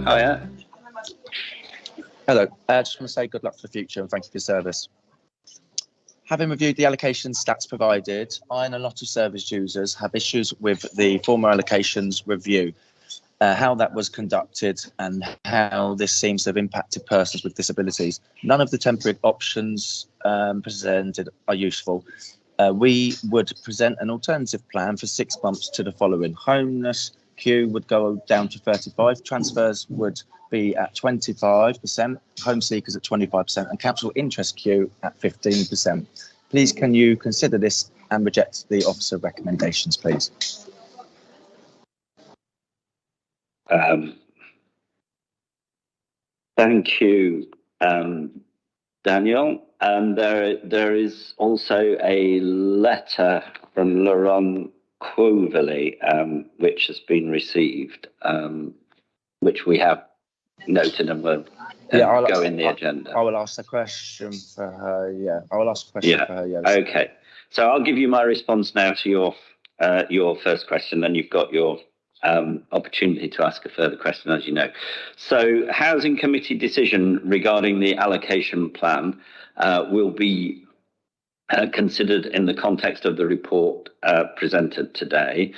Hiya. Hello. Just want to say good luck for the future and thank you for your service. Having reviewed the allocation stats provided, I and a lot of service users have issues with the former allocations review, how that was conducted and how this seems to have impacted persons with disabilities. None of the temporary options presented are useful. We would present an alternative plan for 6 months to the following. Homeless queue would go down to 35, transfers would be at 25%, home seekers at 25%, and council interest queue at 15%. Please can you consider this and reject the officer recommendations, please? Thank you, Daniel. And there is also a letter from Laurent Quoverley, which has been received, which we have noted and will go in the agenda. I will ask a question for her. Yeah, I will ask a question for her. Yes. Okay. So I'll give you my response now to your first question. Then you've got your opportunity to ask a further question, as you know. So Housing Committee decision regarding the allocation plan will be considered in the context of the report presented today.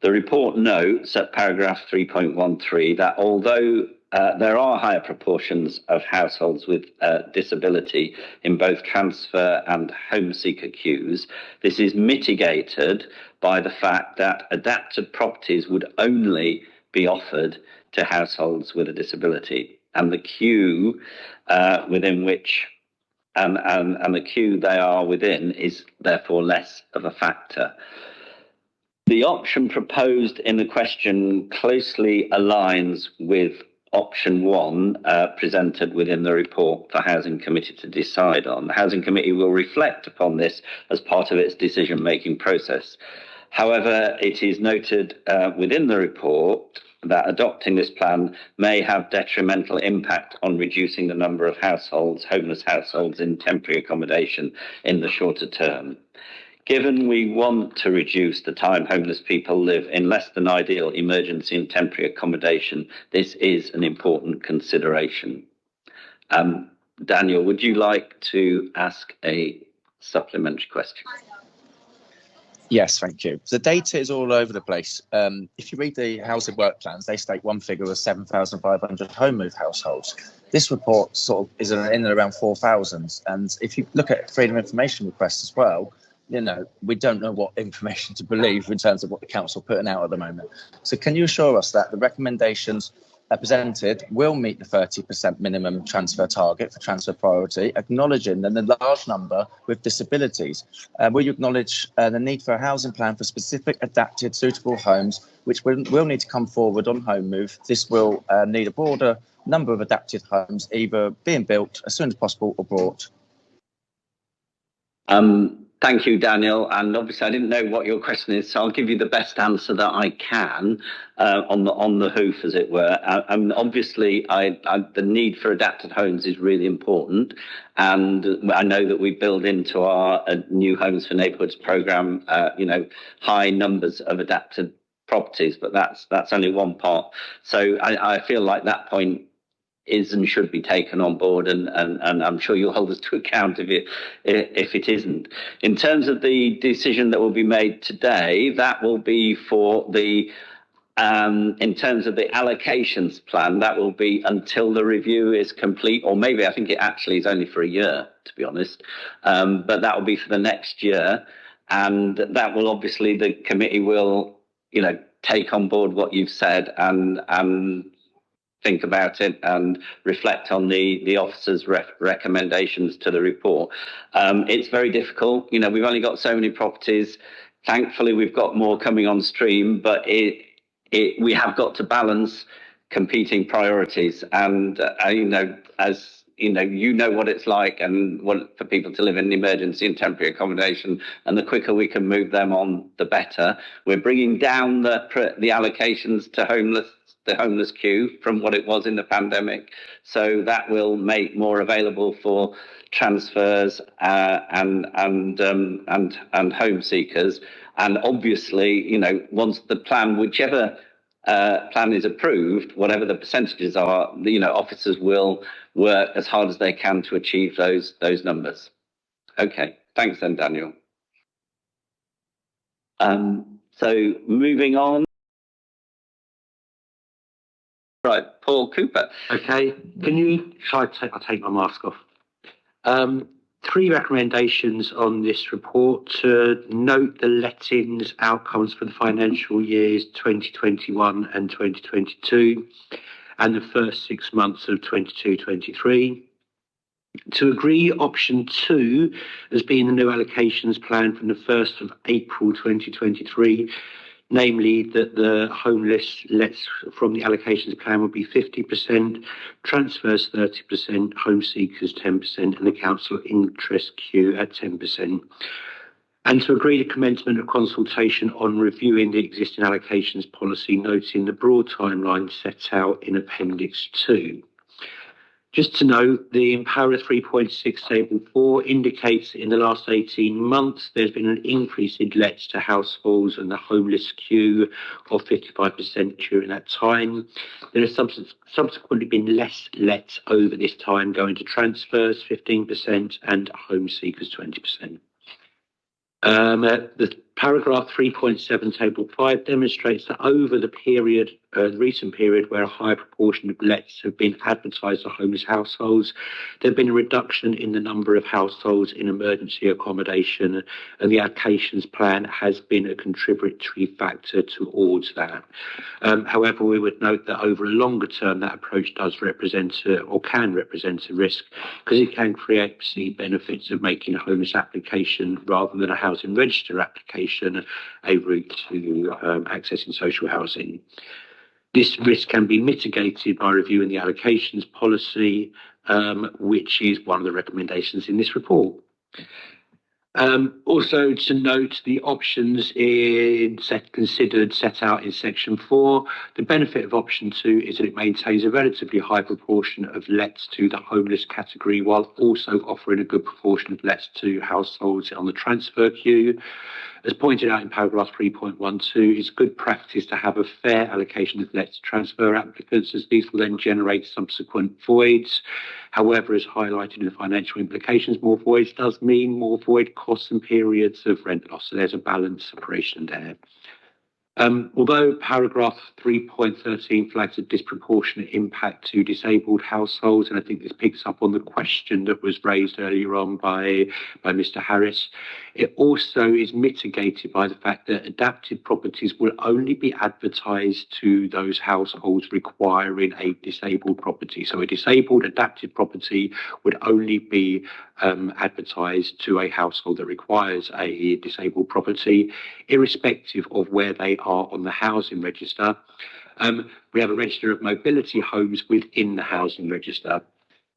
The report notes at paragraph 3.13 that although there are higher proportions of households with disability in both transfer and home seeker queues, this is mitigated by the fact that adapted properties would only be offered to households with a disability, and the queue within which and the queue they are within is therefore less of a factor. The option proposed in the question closely aligns with option 1 presented within the report for Housing Committee to decide on. The Housing Committee will reflect upon this as part of its decision-making process. However, it is noted within the report that adopting this plan may have detrimental impact on reducing the number of households, homeless households in temporary accommodation in the shorter term. Given we want to reduce the time homeless people live in less than ideal emergency and temporary accommodation, this is an important consideration. Daniel, would you like to ask a supplementary question? Yes, thank you. The data is all over the place. If you read the housing work plans, they state one figure of 7,500 home move households. This report sort of is in and around 4,000. And if you look at freedom of information requests as well, you know, we don't know what information to believe in terms of what the council are putting out at the moment. So can you assure us that the recommendations presented will meet the 30% minimum transfer target for transfer priority, acknowledging that the large number with disabilities? Will you acknowledge the need for a housing plan for specific adapted suitable homes, which will need to come forward on home move? This will need a broader number of adapted homes, either being built as soon as possible or bought. Thank you, Daniel. And obviously, I didn't know what your question is, so I'll give you the best answer that I can on the hoof, as it were. And obviously, the need for adapted homes is really important. And I know that we build into our New Homes for Neighbourhoods programme, high numbers of adapted properties, but that's only one part. So I feel like that point is and should be taken on board, and I'm sure you'll hold us to account if it isn't. In terms of the decision that will be made today, that will be for the in terms of the allocations plan, that will be until the review is complete, or maybe I think it actually is only for a year, to be honest, but that will be for the next year, and that will obviously, the committee will take on board what you've said and think about it and reflect on the officer's recommendations to the report. It's very difficult. We've only got so many properties. Thankfully, we've got more coming on stream, but we have got to balance competing priorities. And as you know what it's like, and for people to live in emergency and temporary accommodation, and the quicker we can move them on, the better. We're bringing down the allocations to the homeless queue from what it was in the pandemic, so that will make more available for transfers and home seekers. And obviously, once the plan, whichever plan is approved, whatever the percentages are, officers will work as hard as they can to achieve those numbers. Okay, thanks then, Daniel. So moving on. Right, Paul Cooper. Okay, I'll take my mask off. 3 recommendations on this report: to note the lettings outcomes for the financial years 2021 and 2022 and the first 6 months of 22-23. To agree option 2 as being the new allocations plan from the 1st of April 2023, namely that the homeless lets from the allocations plan will be 50%, transfers 30%, home seekers 10%, and the council interest queue at 10%. And to agree the commencement of consultation on reviewing the existing allocations policy, noting the broad timeline set out in Appendix 2. Just to note, the Para 3.6 Table 4 indicates that in the last 18 months, there's been an increase in lets to households and the homeless queue of 55% during that time. There has subsequently been less lets over this time, going to transfers 15% and home seekers 20%. The paragraph 3.7 Table 5 demonstrates that over the recent period where a high proportion of lets have been advertised to homeless households, there have been a reduction in the number of households in emergency accommodation, and the allocations plan has been a contributory factor towards that. However, we would note that over a longer term, that approach does represent or can represent a risk, because it can create perceived benefits of making a homeless application rather than a housing register application a route to accessing social housing. This risk can be mitigated by reviewing the allocations policy, which is one of the recommendations in this report. Also to note the options considered set out in section 4. The benefit of option 2 is that it maintains a relatively high proportion of lets to the homeless category, while also offering a good proportion of lets to households on the transfer queue. As pointed out in paragraph 3.12, it's good practice to have a fair allocation of lets to transfer applicants, as these will then generate subsequent voids. However, as highlighted in the financial implications, more voids does mean more void costs and periods of rent loss. So there's a balance operation there. Although paragraph 3.13 flags a disproportionate impact to disabled households, and I think this picks up on the question that was raised earlier on by Mr. Harris, it also is mitigated by the fact that adapted properties will only be advertised to those households requiring a disabled property. So a disabled adapted property would only be advertised to a household that requires a disabled property, irrespective of where they are on the housing register. We have a register of mobility homes within the housing register.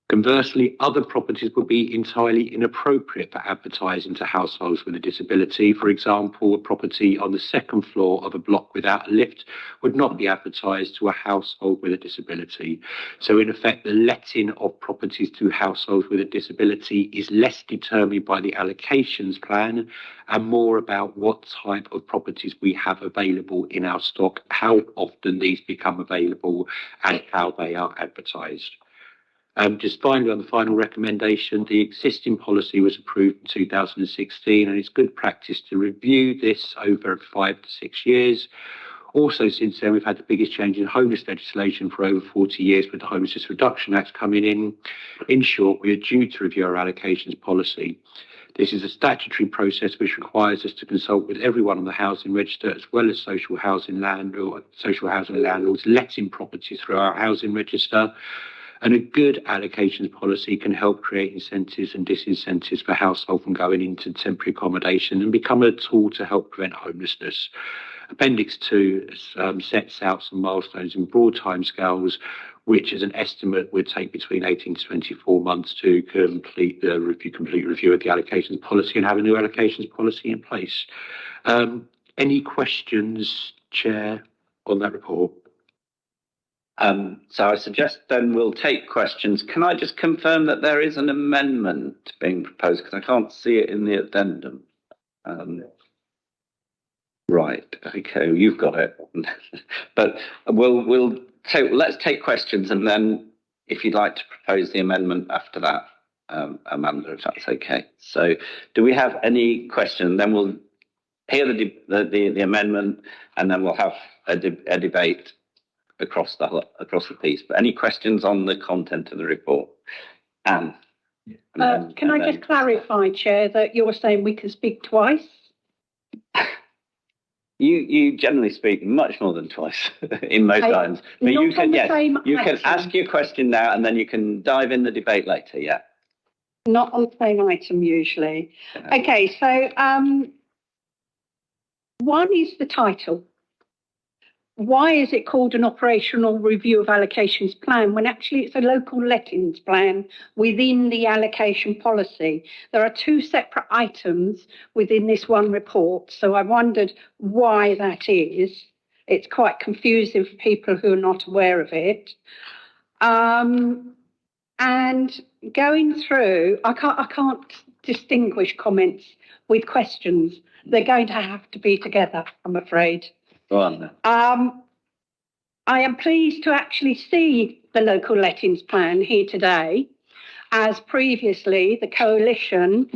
Conversely, other properties would be entirely inappropriate for advertising to households with a disability. For example, a property on the second floor of a block without a lift would not be advertised to a household with a disability. So in effect, the letting of properties to households with a disability is less determined by the allocations plan and more about what type of properties we have available in our stock, how often these become available, and how they are advertised. Just finally, on the final recommendation, the existing policy was approved in 2016, and it's good practice to review this over 5 to 6 years. Also, since then, we've had the biggest change in homeless legislation for over 40 years, with the Homelessness Reduction Act coming in. In short, we are due to review our allocations policy. This is a statutory process which requires us to consult with everyone on the housing register, as well as social housing landlords letting properties through our housing register. And a good allocations policy can help create incentives and disincentives for households from going into temporary accommodation and become a tool to help prevent homelessness. Appendix 2 sets out some milestones in broad timescales, which as an estimate would take between 18 to 24 months to complete review of the allocations policy and have a new allocations policy in place. Any questions, Chair, on that report? So I suggest then we'll take questions. Can I just confirm that there is an amendment being proposed, because I can't see it in the addendum? Right. Okay. You've got it. But let's take questions, and then if you'd like to propose the amendment after that, Amanda, if that's okay. So, do we have any questions? Then we'll hear the amendment, and then we'll have a debate across the piece. But any questions on the content of the report? Anne. Can I just clarify, Chair, that you're saying we can speak twice? You generally speak much more than twice in most items. But you can ask your question now, and then you can dive in the debate later. Yeah. Not on the same item usually. Okay, so one is the title. Why is it called an operational review of allocations plan when actually it's a local lettings plan within the allocation policy? There are two separate items within this one report, so I wondered why that is. It's quite confusing for people who are not aware of it. And going through, I can't distinguish comments with questions. They're going to have to be together, I'm afraid. Go on then. I am pleased to actually see the local lettings plan here today, as previously the coalition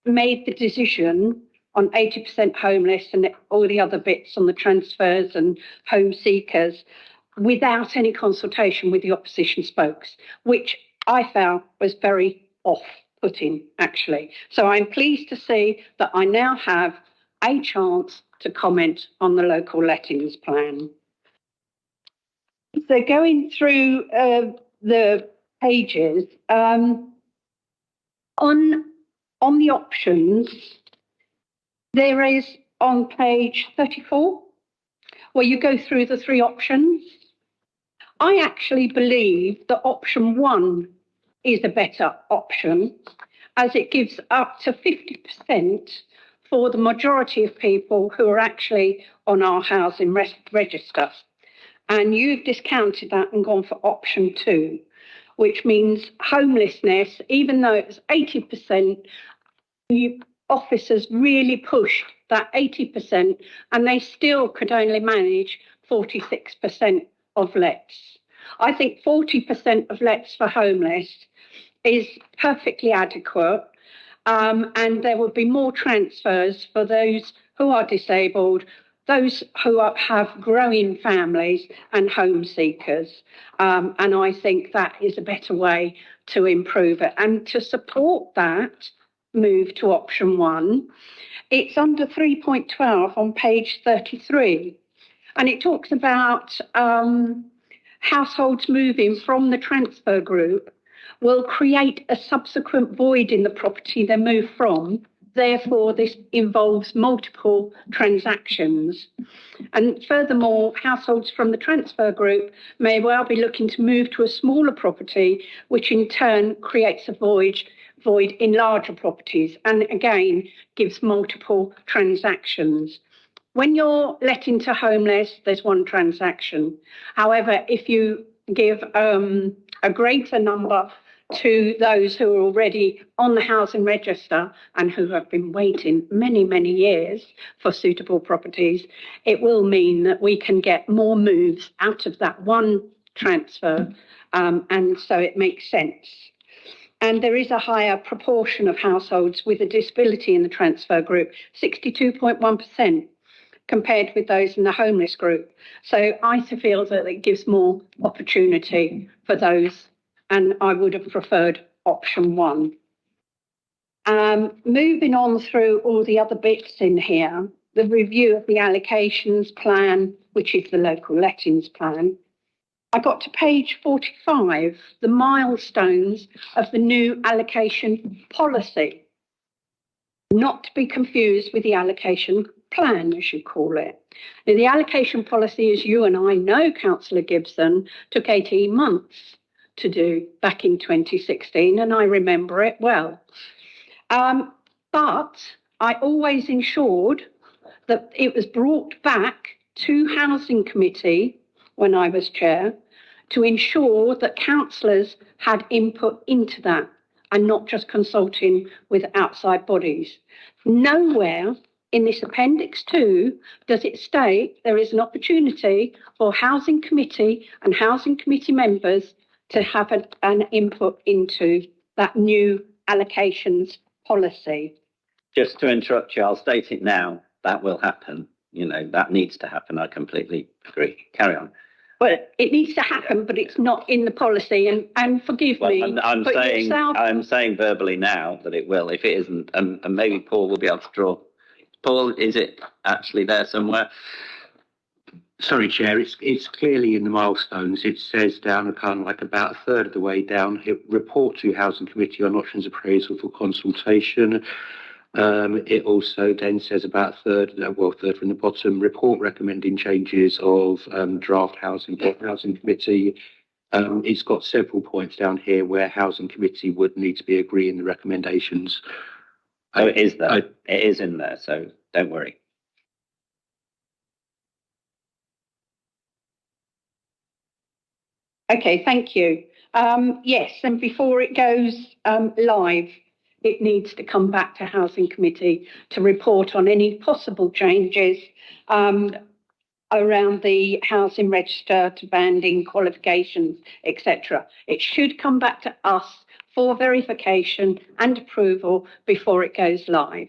made the decision on 80% homeless and all the other bits on the transfers and home seekers without any consultation with the opposition spokes, which I found was very off-putting, actually. So I'm pleased to see that I now have a chance to comment on the local lettings plan. So going through the pages, on the options, there is on page 34, where you go through the three options. I actually believe that option 1 is a better option, as it gives up to 50% for the majority of people who are actually on our housing register. And you've discounted that and gone for option 2, which means homelessness, even though it was 80%, the officers really pushed that 80%, and they still could only manage 46% of lets. I think 40% of lets for homeless is perfectly adequate. And there will be more transfers for those who are disabled, those who have growing families and home seekers. And I think that is a better way to improve it. And to support that move to option 1, it's under 3.12 on page 33. And it talks about households moving from the transfer group will create a subsequent void in the property they move from. Therefore, this involves multiple transactions. And furthermore, households from the transfer group may well be looking to move to a smaller property, which in turn creates a void in larger properties, and again, gives multiple transactions. When you're letting to homeless, there's one transaction. However, if you give a greater number to those who are already on the housing register and who have been waiting many, many years for suitable properties, it will mean that we can get more moves out of that one transfer, and so it makes sense. And there is a higher proportion of households with a disability in the transfer group, 62.1%, compared with those in the homeless group. So I feel that it gives more opportunity for those, and I would have preferred option 1. Moving on through all the other bits in here, the review of the allocations plan, which is the local lettings plan. I got to page 45, the milestones of the new allocation policy, not to be confused with the allocation plan, as you call it. Now, the allocation policy, as you and I know, Councillor Gibson, took 18 months to do back in 2016, and I remember it well. But I always ensured that it was brought back to Housing Committee when I was chair to ensure that councillors had input into that and not just consulting with outside bodies. Nowhere in this Appendix 2, does it state there is an opportunity for Housing Committee and Housing Committee members to have an input into that new allocations policy? Just to interrupt you, I'll state it now. That will happen. You know, that needs to happen. I completely agree. Carry on. Well, it needs to happen, but it's not in the policy. And forgive me. I'm saying verbally now that it will. If it isn't, and maybe Paul will be able to draw. Paul, is it actually there somewhere? Sorry, Chair, it's clearly in the milestones. It says down kind of like about a third of the way down, report to Housing Committee on options appraisal for consultation. It also then says about third from the bottom, report recommending changes of draft Housing Committee. It's got several points down here where Housing Committee would need to be agreeing the recommendations. Oh, it is there. It is in there, so don't worry. Okay, thank you. Yes, and before it goes live, it needs to come back to Housing Committee to report on any possible changes around the housing register to banding, qualifications, etc. It should come back to us for verification and approval before it goes live.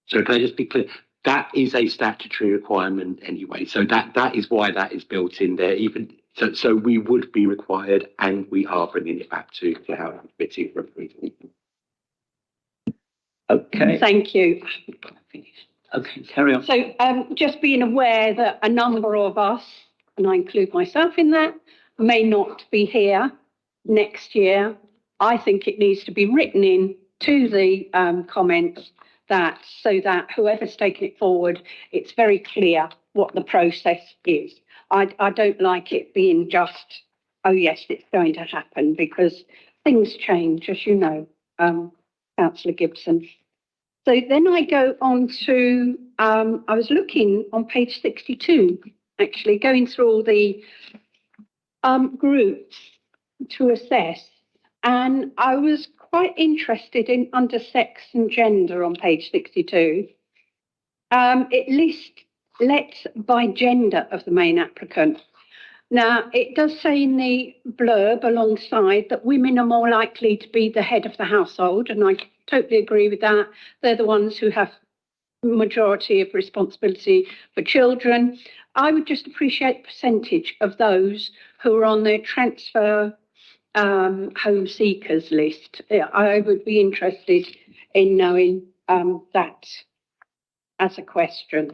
So can I just be clear? That is a statutory requirement anyway. So that is why that is built in there. So we would be required, and we are bringing it back to Housing Committee for approval. Okay. Thank you. Okay, carry on. So just being aware that a number of us, and I include myself in that, may not be here next year. I think it needs to be written in to the comments so that whoever's taken it forward, it's very clear what the process is. I don't like it being just, oh yes, it's going to happen, because things change, as you know, Councillor Gibson. So then I go on to, I was looking on page 62, actually, going through all the groups to assess. And I was quite interested in under sex and gender on page 62. It lists let's by gender of the main applicant. Now, it does say in the blurb alongside that women are more likely to be the head of the household, and I totally agree with that. They're the ones who have majority of responsibility for children. I would just appreciate the percentage of those who are on their transfer Homeseekers list. I would be interested in knowing that as a question.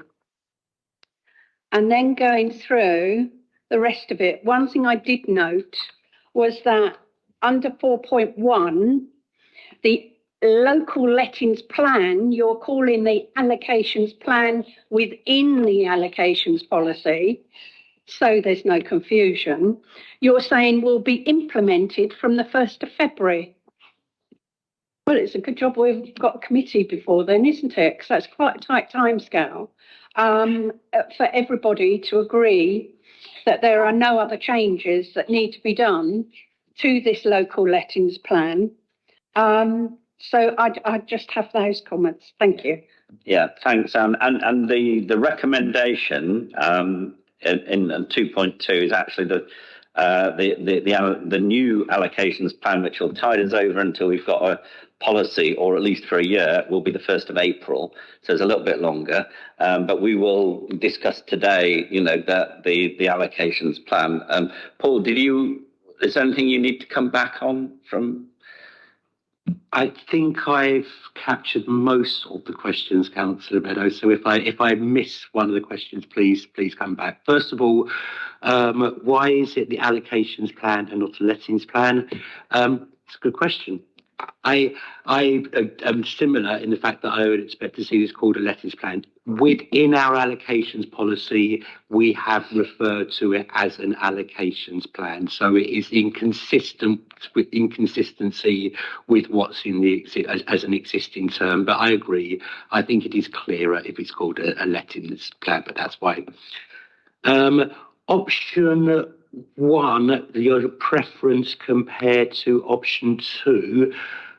And then going through the rest of it, one thing I did note was that under 4.1, the local lettings plan, you're calling the allocations plan within the allocations policy, so there's no confusion. You're saying will be implemented from the 1st of February. Well, it's a good job we've got a committee before then, isn't it? Because that's quite a tight timescale for everybody to agree that there are no other changes that need to be done to this local lettings plan. So I just have those comments. Thank you. Yeah, thanks. And the recommendation in 2.2 is actually the new allocations plan, which will tide us over until we've got a policy, or at least for a year, will be the 1st of April. So it's a little bit longer. But we will discuss today, that the allocations plan. Paul, is there anything you need to come back on from? I think I've captured most of the questions, Councillor Meadows. So if I miss one of the questions, please come back. First of all, why is it the allocations plan and not a lettings plan? It's a good question. I am similar in the fact that I would expect to see this called a lettings plan. Within our allocations policy, we have referred to it as an allocations plan. So it is inconsistency with what's in as an existing term. But I agree. I think it is clearer if it's called a lettings plan, but that's why. Option 1, your preference compared to option 2.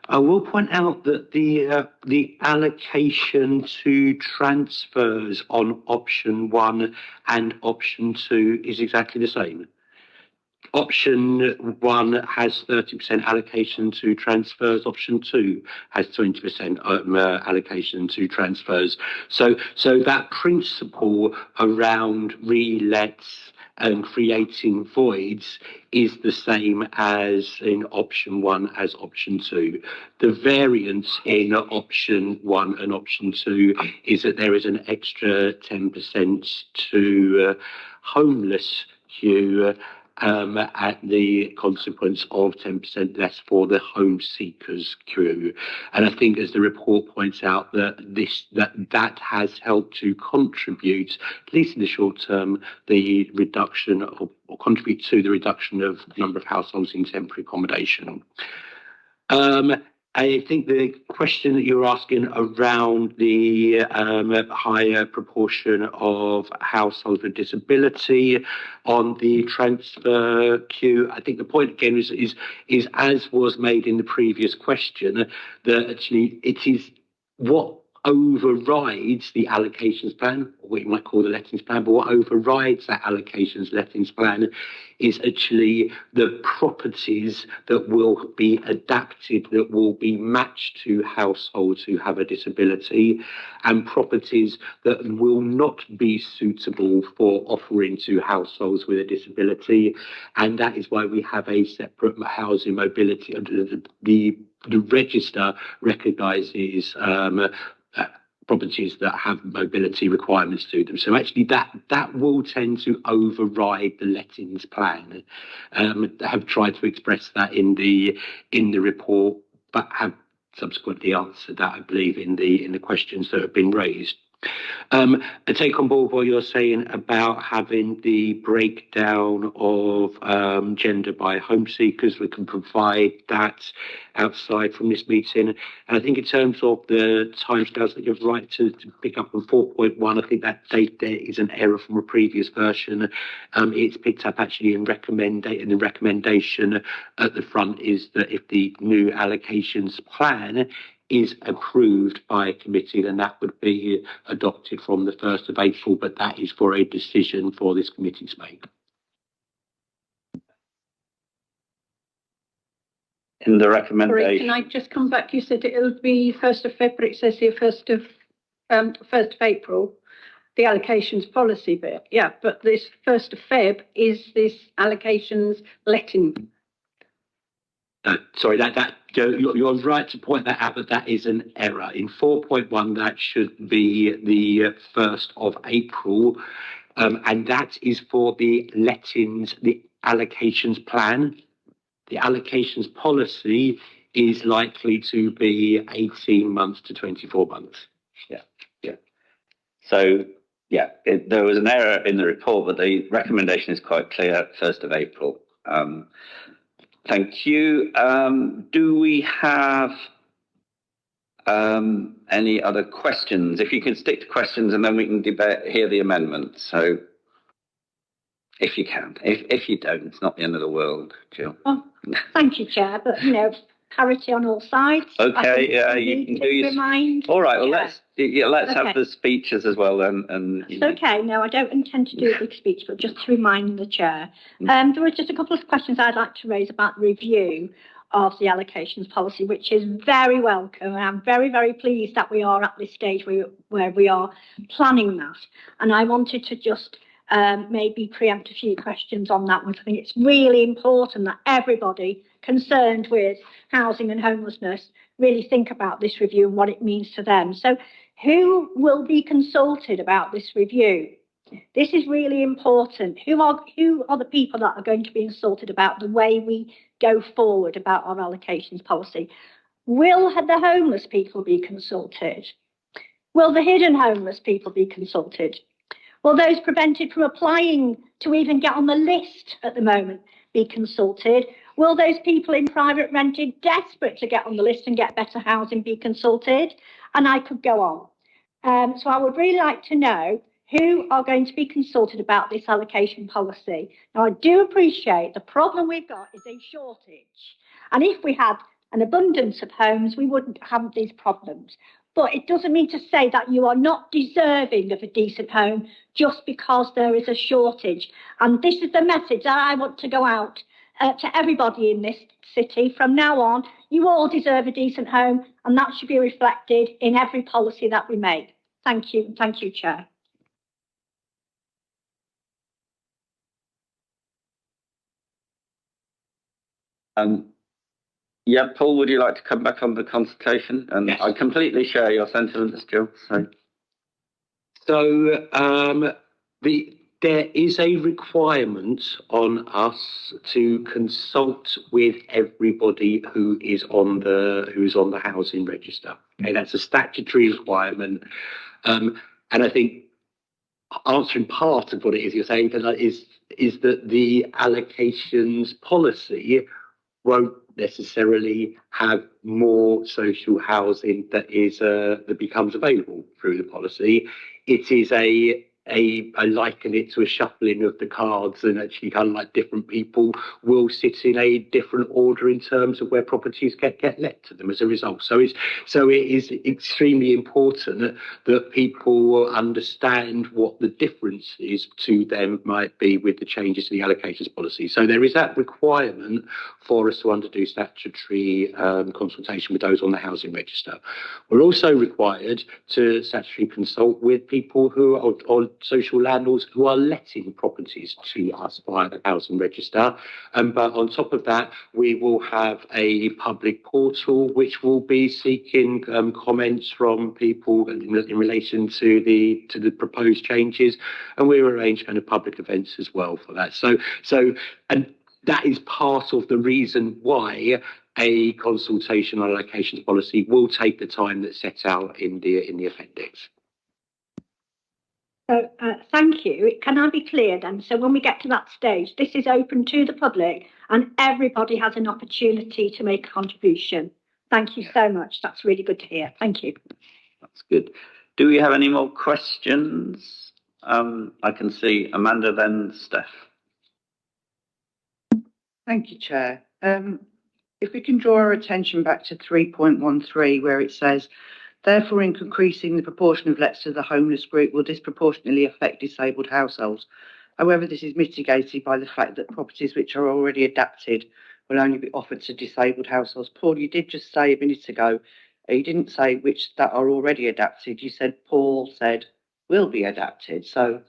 I will point out that the allocation to transfers on option 1 and option 2 is exactly the same. Option 1 has 30% allocation to transfers. Option 2 has 20% allocation to transfers. So that principle around relets and creating voids is the same as in option 1 as option 2. The variance in option 1 and option 2 is that there is an extra 10% to homeless queue at the consequence of 10% less for the Homeseekers queue. And I think, as the report points out, that has helped to contribute, at least in the short term, the reduction or contribute to the reduction of the number of households in temporary accommodation. I think the question that you're asking around the higher proportion of households with disability on the transfer queue, I think the point again is as was made in the previous question, that actually it is what overrides the allocations plan, or what you might call the lettings plan, but what overrides that allocations lettings plan is actually the properties that will be adapted, that will be matched to households who have a disability, and properties that will not be suitable for offering to households with a disability. And that is why we have a separate housing mobility. The register recognises properties that have mobility requirements to them. So actually that will tend to override the lettings plan. Have tried to express that in the report, but have subsequently answered that, I believe, in the questions that have been raised. I take on board what you're saying about having the breakdown of gender by Homeseekers. We can provide that outside from this meeting. And I think in terms of the timescales that you're right to pick up on 4.1, I think that date there is an error from a previous version. It's picked up actually in the recommendation at the front is that if the new allocations plan is approved by a committee, then that would be adopted from the 1st of April, but that is for a decision for this committee to make. In the recommendation. Sorry, can I just come back? You said it'll be 1st of February. It says here 1st of April, the allocations policy bit. Yeah, but this 1st of Feb is this allocations letting. Sorry, you're right to point that out, but that is an error. In 4.1, that should be the 1st of April, and that is for the lettings, the allocations plan. The allocations policy is likely to be 18 months to 24 months. Yeah. So, there was an error in the report, but the recommendation is quite clear, 1st of April. Thank you. Do we have any other questions? If you can stick to questions and then we can hear the amendments. So if you can. If you don't, it's not the end of the world, Jill. Oh, thank you, Chair. But, parity on all sides. Okay, you can do your... Remind. All right, well, let's have the speeches as well then. It's okay. No, I don't intend to do a big speech, but just to remind the Chair. There were just a couple of questions I'd like to raise about the review of the allocations policy, which is very welcome. And I'm very, very pleased that we are at this stage where we are planning that. And I wanted to just maybe preempt a few questions on that one. I think it's really important that everybody concerned with housing and homelessness really think about this review and what it means to them. So who will be consulted about this review? This is really important. Who are the people that are going to be consulted about the way we go forward about our allocations policy? Will the homeless people be consulted? Will the hidden homeless people be consulted? Will those prevented from applying to even get on the list at the moment be consulted? Will those people in private rented desperate to get on the list and get better housing be consulted? And I could go on. So I would really like to know who are going to be consulted about this allocation policy. Now, I do appreciate the problem we've got is a shortage. And if we had an abundance of homes, we wouldn't have these problems. But it doesn't mean to say that you are not deserving of a decent home just because there is a shortage. And this is the message that I want to go out to everybody in this city. From now on, you all deserve a decent home, and that should be reflected in every policy that we make. Thank you. Thank you, Chair. Yeah, Paul, would you like to come back on the consultation? And yes. I completely share your sentiments, Jill. There is a requirement on us to consult with everybody who is on the housing register. Okay, that's a statutory requirement, and I think answering part of what it is you're saying is that the allocations policy won't necessarily have more social housing that becomes available through the policy. It is I liken it to a shuffling of the cards, and actually kind of like different people will sit in a different order in terms of where properties get let to them as a result. So it is extremely important that people understand what the differences to them might be with the changes to the allocations policy. So there is that requirement for us to underdo statutory consultation with those on the housing register. We're also required to statutorily consult with people who are social landlords who are letting properties to us via the housing register. But on top of that, we will have a public portal which will be seeking comments from people in relation to the proposed changes, and we arrange kind of public events as well for that. And that is part of the reason why a consultation on allocations policy will take the time that's set out in the appendix. So thank you. Can I be clear then? So when we get to that stage, this is open to the public and everybody has an opportunity to make a contribution. Thank you so much. That's really good to hear. Thank you. That's good. Do we have any more questions? I can see Amanda, then Steph. Thank you, Chair. If we can draw our attention back to 3.13, where it says, therefore, in increasing the proportion of lets to the homeless group will disproportionately affect disabled households. However, this is mitigated by the fact that properties which are already adapted will only be offered to disabled households. Paul, you did just say a minute ago, you didn't say which that are already adapted. You said Paul said will be adapted. So,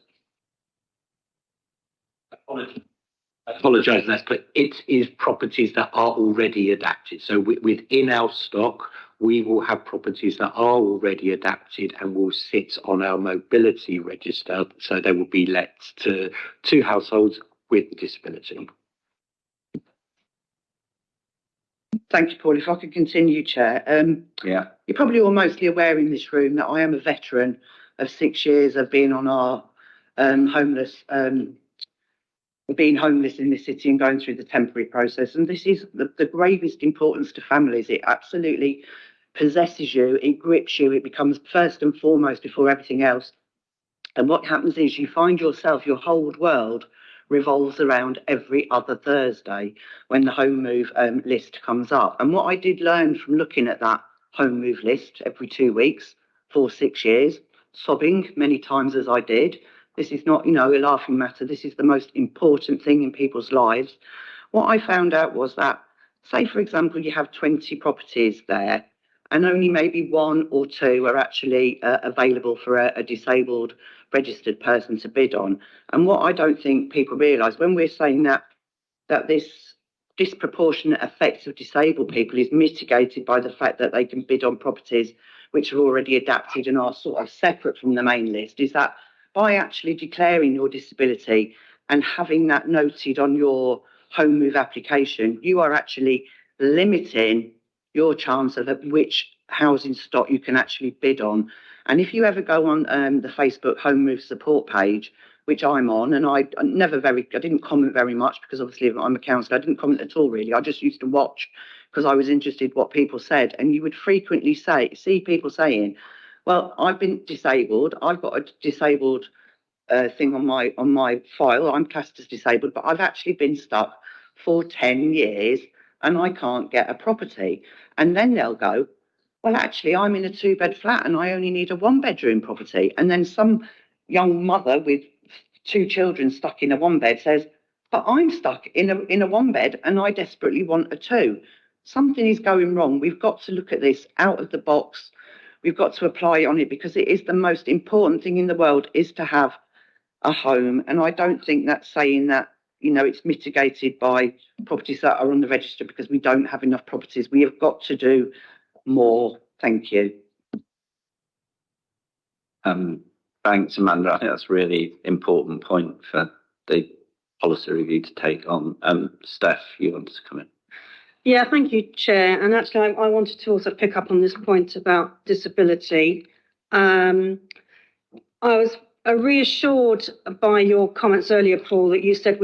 I apologise, but it is properties that are already adapted. So within our stock, we will have properties that are already adapted and will sit on our mobility register. So they will be let to households with a disability. thank you, Paul. If I could continue, Chair. Yeah. You're probably all mostly aware in this room that I am a veteran of 6 years of being on our being homeless in this city and going through the temporary process. And this is the gravest importance to families. It absolutely possesses you, it grips you, it becomes first and foremost before everything else. And what happens is you find yourself, your whole world revolves around every other Thursday when the home move list comes up. And what I did learn from looking at that home move list every 2 weeks for 6 years, sobbing many times as I did, this is not, a laughing matter. This is the most important thing in people's lives. What I found out was that, say, for example, you have 20 properties there and only maybe 1 or 2 are actually available for a disabled registered person to bid on. And what I don't think people realise when we're saying that this disproportionate effect of disabled people is mitigated by the fact that they can bid on properties which are already adapted and are sort of separate from the main list, is that by actually declaring your disability and having that noted on your home move application, you are actually limiting your chance of which housing stock you can actually bid on. And if you ever go on the Facebook home move support page, which I'm on, and I didn't comment very much because obviously I'm a councillor, I didn't comment at all really. I just used to watch because I was interested what people said. And you would frequently see people saying, well, I've been disabled. I've got a disabled thing on my file. I'm classed as disabled, but I've actually been stuck for 10 years and I can't get a property. And then they'll go, well, actually, I'm in a 2-bed flat and I only need a 1-bedroom property. And then some young mother with 2 children stuck in a 1-bed says, but I'm stuck in a 1-bed and I desperately want a 2. Something is going wrong. We've got to look at this out of the box. We've got to apply on it, because it is the most important thing in the world, is to have a home. And I don't think that's saying that, it's mitigated by properties that are on the register because we don't have enough properties. We have got to do more. Thank you. Thanks, Amanda. I think that's a really important point for the policy review to take on. Steph, you want to come in? Yeah, thank you, Chair. And actually, I wanted to also pick up on this point about disability. I was reassured by your comments earlier, Paul, that you said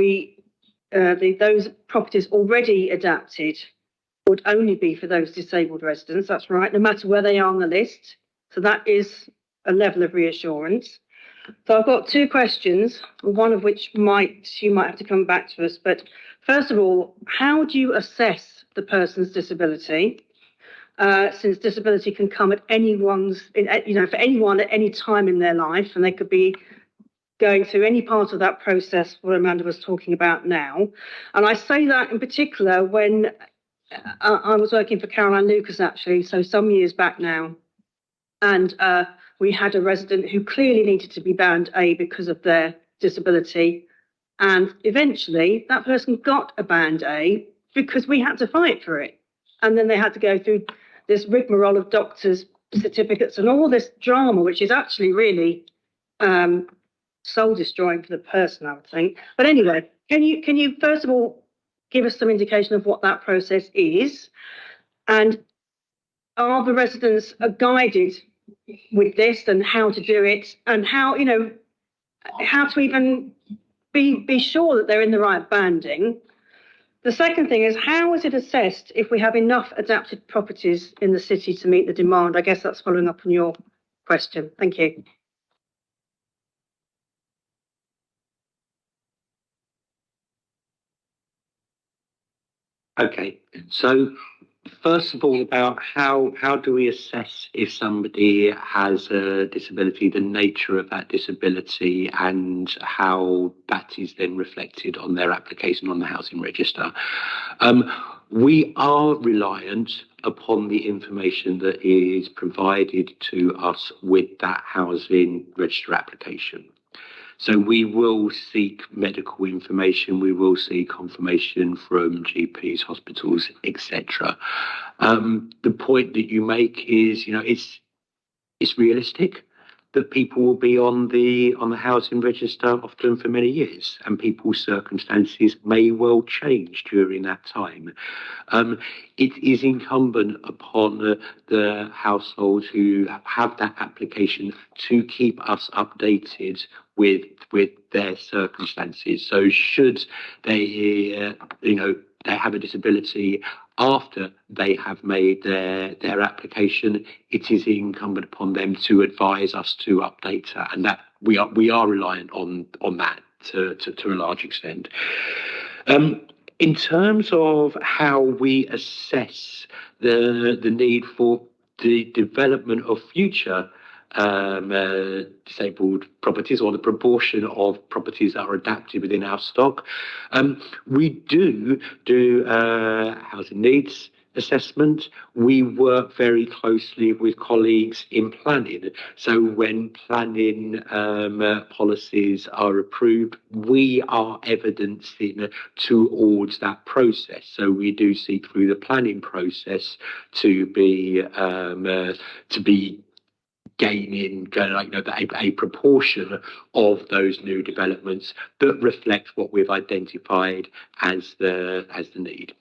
those properties already adapted would only be for those disabled residents. That's right, no matter where they are on the list. So that is a level of reassurance. So I've got 2 questions, one of which you might have to come back to us. But first of all, how do you assess the person's disability? Since disability can come at for anyone at any time in their life, and they could be going through any part of that process what Amanda was talking about now. And I say that in particular when I was working for Caroline Lucas, actually, so some years back now. And we had a resident who clearly needed to be band A because of their disability. And eventually that person got a band A because we had to fight for it. And then they had to go through this rigmarole of doctors' certificates and all this drama, which is actually really soul destroying for the person, I would think. But anyway, can you first of all give us some indication of what that process is? And are the residents guided with this and how to do it, and how to even be sure that they're in the right banding? The second thing is, how is it assessed if we have enough adapted properties in the city to meet the demand? I guess that's following up on your question. Thank you. Okay, so first of all, about how do we assess if somebody has a disability, the nature of that disability, and how that is then reflected on their application on the housing register. We are reliant upon the information that is provided to us with that housing register application. So we will seek medical information, we will seek confirmation from GPs, hospitals, etc. The point that you make is, it's realistic that people will be on the housing register often for many years, and people's circumstances may well change during that time. It is incumbent upon the households who have that application to keep us updated with their circumstances. So should they they have a disability after they have made their application, it is incumbent upon them to advise us to update that, and that we are reliant on that to a large extent. In terms of how we assess the need for the development of future disabled properties, or the proportion of properties that are adapted within our stock, we do housing needs assessment. We work very closely with colleagues in planning. So when planning policies are approved, we are evidencing towards that process. So we do seek through the planning process to be gaining a proportion of those new developments that reflect what we've identified as the need.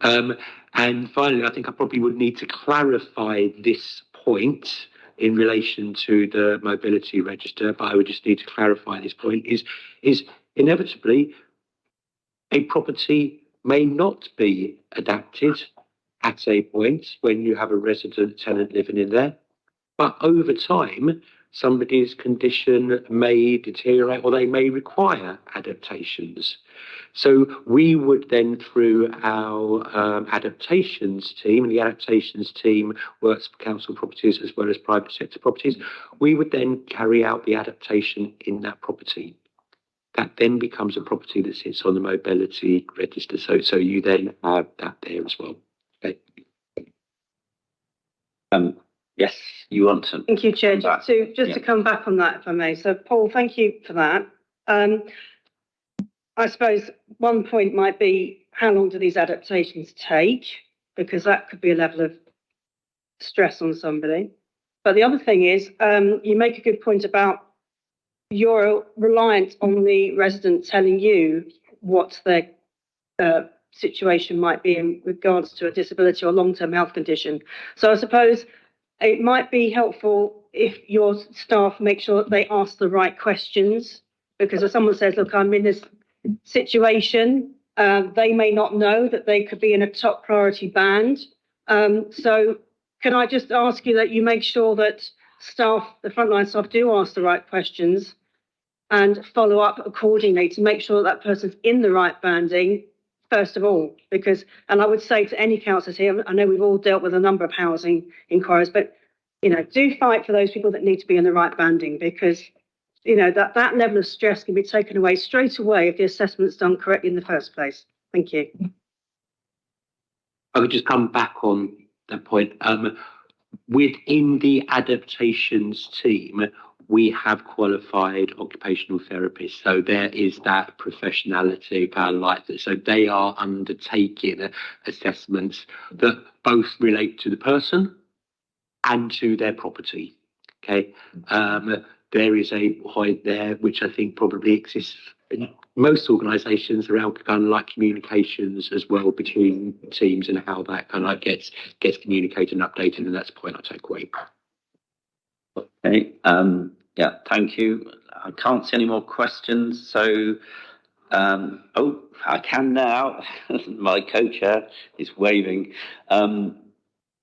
And finally, I think I probably would need to clarify this point in relation to the mobility register, but I would just need to clarify this point is inevitably a property may not be adapted at a point when you have a resident tenant living in there. But over time, somebody's condition may deteriorate or they may require adaptations. So we would then, through our adaptations team, and the adaptations team works for council properties as well as private sector properties, we would then carry out the adaptation in that property. That then becomes a property that sits on the mobility register. So you then have that there as well. Okay. Yes, you want to. Thank you, Chair. Come back. Just to come back on that, if I may. So, Paul, thank you for that. I suppose one point might be, how long do these adaptations take? Because that could be a level of stress on somebody. But the other thing is, you make a good point about you're reliant on the resident telling you what their situation might be in regards to a disability or long-term health condition. So I suppose it might be helpful if your staff make sure that they ask the right questions, because if someone says, look, I'm in this situation, they may not know that they could be in a top priority band. So can I just ask you that you make sure that staff, the frontline staff, do ask the right questions and follow up accordingly to make sure that person's in the right banding, first of all, because, and I would say to any councillors here, I know we've all dealt with a number of housing inquiries, but, you know, do fight for those people that need to be in the right banding, because, you know, that level of stress can be taken away straight away if the assessment's done correctly in the first place. Thank you. I could just come back on that point. Within the adaptations team, we have qualified occupational therapists. So there is that professionality, like that. So they are undertaking assessments that both relate to the person and to their property. Okay. There is a point there, which I think probably exists in most organisations, around kind of like communications as well between teams and how that kind of like gets communicated and updated. And that's a point I take away. Okay. Yeah, thank you. I can't see any more questions. So, I can now. My co-chair is waving.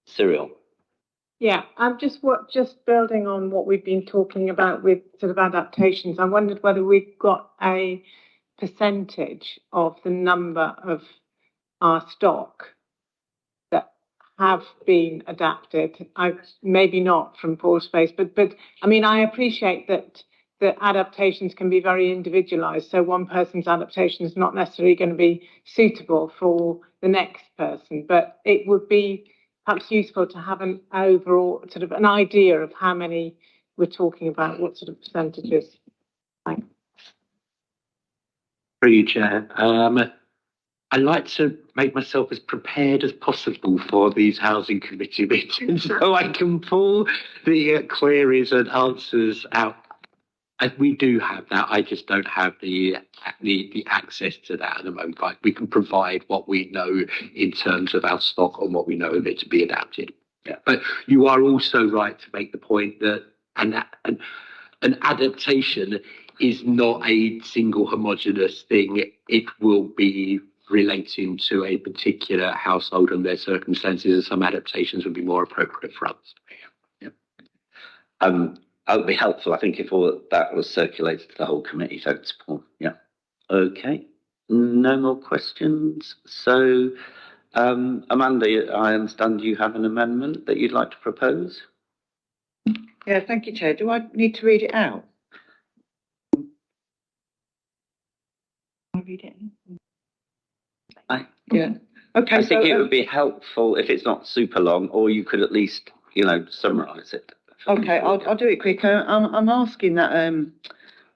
Cyril. Yeah, I'm just building on what we've been talking about with sort of adaptations. I wondered whether we've got a percentage of the number of our stock that have been adapted. Maybe not from Paul's space, but I mean, I appreciate that the adaptations can be very individualized. So one person's adaptation is not necessarily going to be suitable for the next person, but it would be perhaps useful to have an overall sort of an idea of how many we're talking about, what sort of percentages. Thanks. Through you, Chair. I like to make myself as prepared as possible for these housing committee meetings so I can pull the queries and answers out. And we do have that. I just don't have the access to that at the moment. But we can provide what we know in terms of our stock and what we know of it to be adapted. Yeah. But you are also right to make the point that an adaptation is not a single homogenous thing. It will be relating to a particular household and their circumstances, and some adaptations would be more appropriate for others. Yeah. That would be helpful, I think, if all that was circulated to the whole committee. Thanks, Paul. Yeah. Okay. No more questions. So, Amanda, I understand you have an amendment that you'd like to propose. Yeah, thank you, Chair. Do I need to read it out? I read it. Yeah. Okay. I think it would be helpful if it's not super long, or you could at least, summarise it. Okay, I'll do it quick. I'm asking that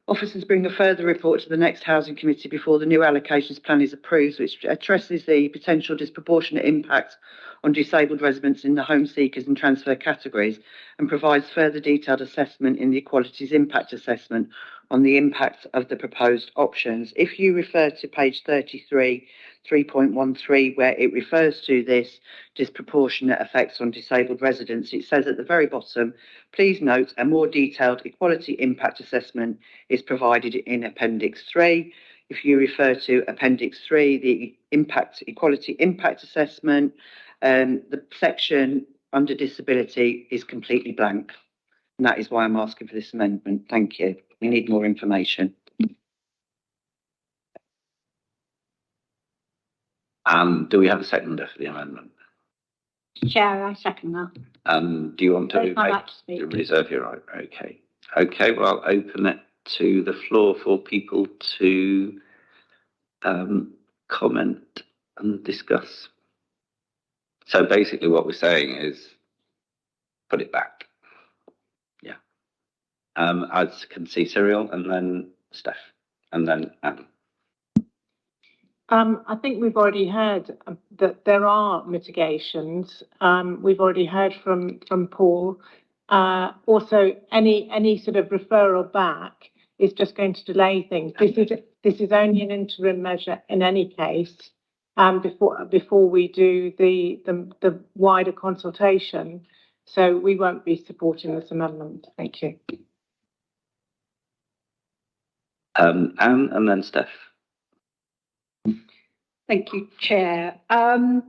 officers bring a further report to the next housing committee before the new allocations plan is approved, which addresses the potential disproportionate impact on disabled residents in the Homeseekers and transfer categories, and provides further detailed assessment in the equalities impact assessment on the impact of the proposed options. If you refer to page 33, 3.13, where it refers to this disproportionate effects on disabled residents, it says at the very bottom, please note a more detailed equality impact assessment is provided in Appendix 3. If you refer to Appendix 3, the equality impact assessment, the section under disability is completely blank. And that is why I'm asking for this amendment. Thank you. We need more information. Do we have a seconder for the amendment? Chair, I second that. Do you want to I'd like to speak. reserve your right? Okay. Okay, well, I'll open it to the floor for people to comment and discuss. So basically what we're saying is put it back. Yeah. I can see Cyril and then Steph and then Anne. I think we've already heard that there are mitigations. We've already heard from Paul. Also, any sort of referral back is just going to delay things. This is only an interim measure in any case. Before we do the wider consultation, so we won't be supporting this amendment. Thank you. Anne and then Steph. Thank you, Chair. Well,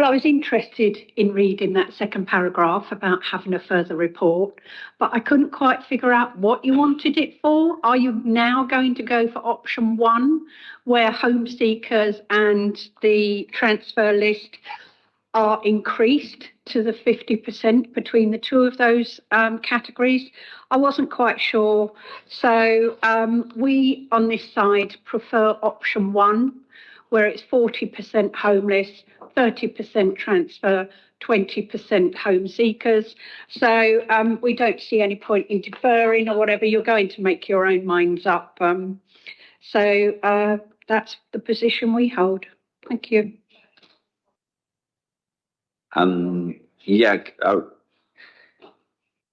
I was interested in reading that second paragraph about having a further report, but I couldn't quite figure out what you wanted it for. Are you now going to go for option 1, where Homeseekers and the transfer list are increased to the 50% between the two of those categories? I wasn't quite sure. So we on this side prefer option 1, where it's 40% homeless, 30% transfer, 20% home seekers. So we don't see any point in deferring or whatever. You're going to make your own minds up. So that's the position we hold. Thank you. Yeah.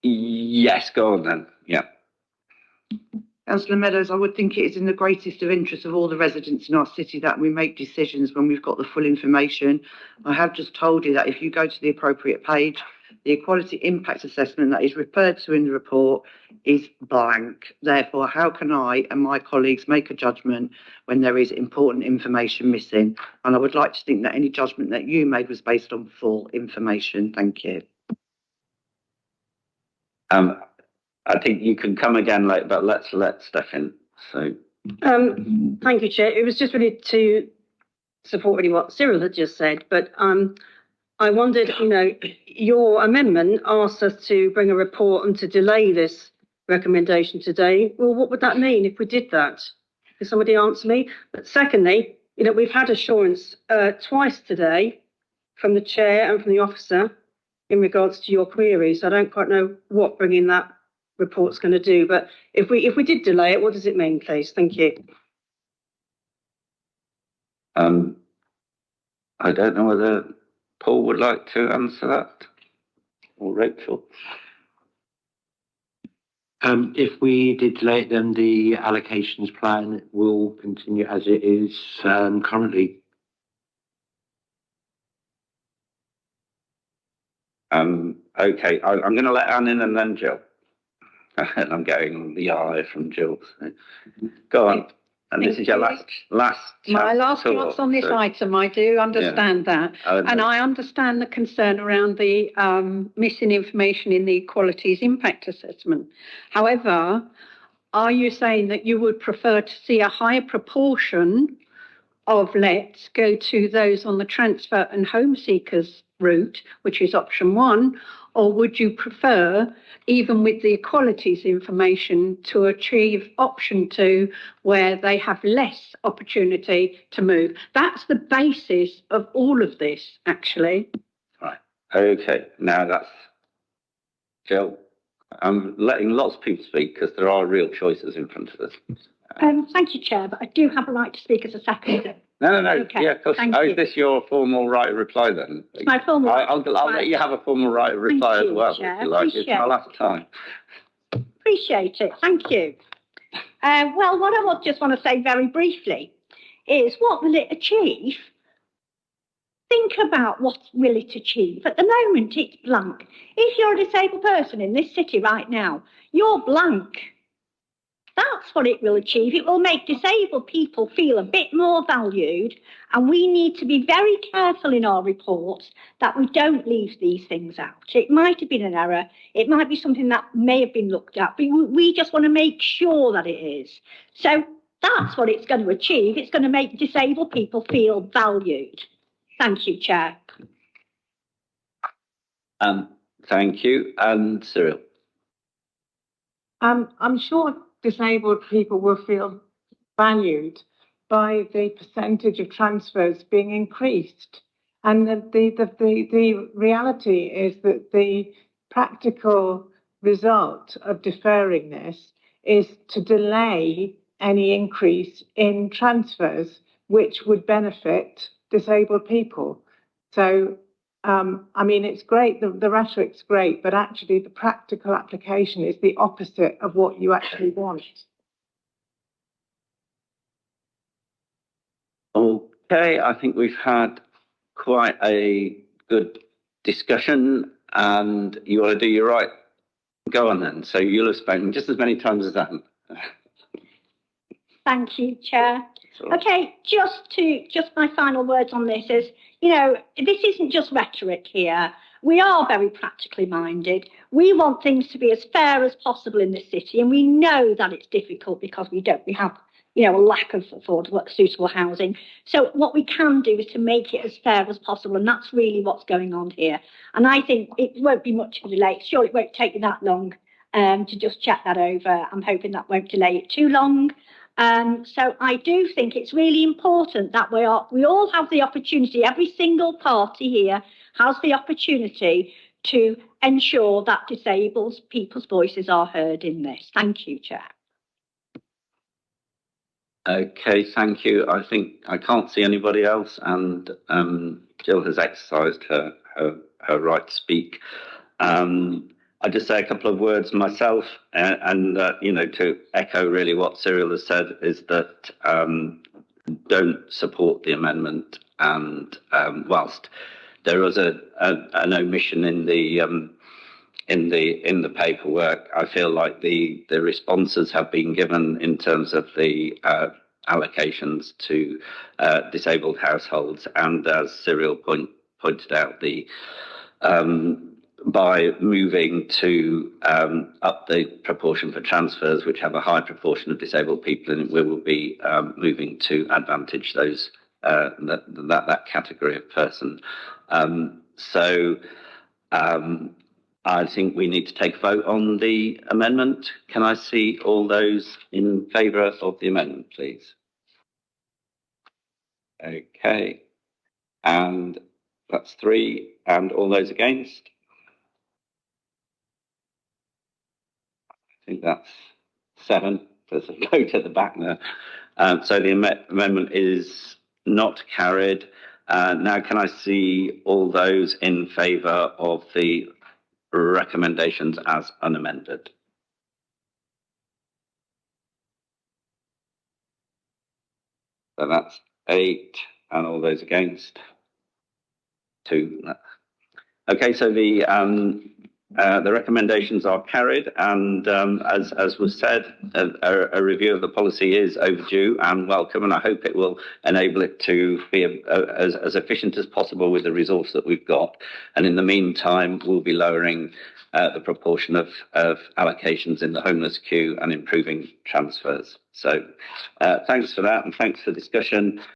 Yes, go on then. Yeah. Councillor Meadows, I would think it is in the greatest of interest of all the residents in our city that we make decisions when we've got the full information. I have just told you that if you go to the appropriate page, the equality impact assessment that is referred to in the report is blank. Therefore, how can I and my colleagues make a judgment when there is important information missing? And I would like to think that any judgment that you made was based on full information. Thank you. I think you can come again later, but let's let Steph in. So, thank you, Chair. It was just really to support really what Cyril had just said, but I wondered, your amendment asks us to bring a report and to delay this recommendation today. Well, what would that mean if we did that? Can somebody answer me? But secondly, we've had assurance twice today from the Chair and from the officer in regards to your queries. I don't quite know what bringing that report's going to do, but if we did delay it, what does it mean, please? Thank you. I don't know whether Paul would like to answer that, or Rachel. If we did delay it, then the allocations plan will continue as it is currently. Okay, I'm going to let Anne in and then Jill. And I'm getting the eye from Jill. So. Go on. And Thank this is your last my last talk, chance on this item. I do understand that. And I understand the concern around the missing information in the equalities impact assessment. However, are you saying that you would prefer to see a higher proportion of lets go to those on the transfer and home seekers route, which is option 1, or would you prefer, even with the equalities information, to achieve option 2, where they have less opportunity to move? That's the basis of all of this, actually. Right. Okay. Now that's Jill. I'm letting lots of people speak because there are real choices in front of us. Thank you, Chair, but I do have a right to speak as a seconder. No. Okay, Yeah, because is this your formal right of reply then? It's my formal right. I'll let you have a formal right of reply as well, Chair. if you like. It's my last time. Appreciate it. Thank you. Well, what I just want to say very briefly is, what will it achieve? Think about what will it achieve. At the moment, it's blank. If you're a disabled person in this city right now, you're blank. That's what it will achieve. It will make disabled people feel a bit more valued, and we need to be very careful in our reports that we don't leave these things out. It might have been an error. It might be something that may have been looked at, but we just want to make sure that it is. So that's what it's going to achieve. It's going to make disabled people feel valued. Thank you, Chair. Thank you. And Cyril. I'm sure disabled people will feel valued by the percentage of transfers being increased. And the reality is that the practical result of deferring this is to delay any increase in transfers, which would benefit disabled people. So, I mean, it's great, the rhetoric's great, but actually the practical application is the opposite of what you actually want. Okay, I think we've had quite a good discussion, and you want to do your right. Go on then. So you'll have spoken just as many times as that. Thank you, Chair. Okay, just my final words on this is, you know, this isn't just rhetoric here. We are very practically minded. We want things to be as fair as possible in this city, and we know that it's difficult because we have, you know, a lack of affordable, suitable housing. So what we can do is to make it as fair as possible, and that's really what's going on here. And I think it won't be much of a delay. Sure, it won't take you that long to just check that over. I'm hoping that won't delay it too long. So I do think it's really important that we all have the opportunity, every single party here has the opportunity to ensure that disabled people's voices are heard in this. Thank you, Chair. Okay, thank you. I think I can't see anybody else, and Jill has exercised her right to speak. I'll just say a couple of words myself, and you know, to echo really what Cyril has said, is that don't support the amendment. And whilst there was an omission in the paperwork, I feel like the responses have been given in terms of the allocations to disabled households, and as Cyril pointed out, by moving to up the proportion for transfers, which have a high proportion of disabled people in it, we will be moving to advantage those that category of person. I think we need to take a vote on the amendment. Can I see all those in favour of the amendment, please? Okay, and that's 3, and all those against? I think that's 7. There's a vote at the back there. So the amendment is not carried. Now, can I see all those in favour of the recommendations as unamended? So that's 8, and all those against? 2. Okay, so the recommendations are carried, and as was said, a review of the policy is overdue and welcome, and I hope it will enable it to be as efficient as possible with the resource that we've got. And in the meantime, we'll be lowering the proportion of allocations in the homeless queue and improving transfers. So thanks for that, and thanks for the discussion.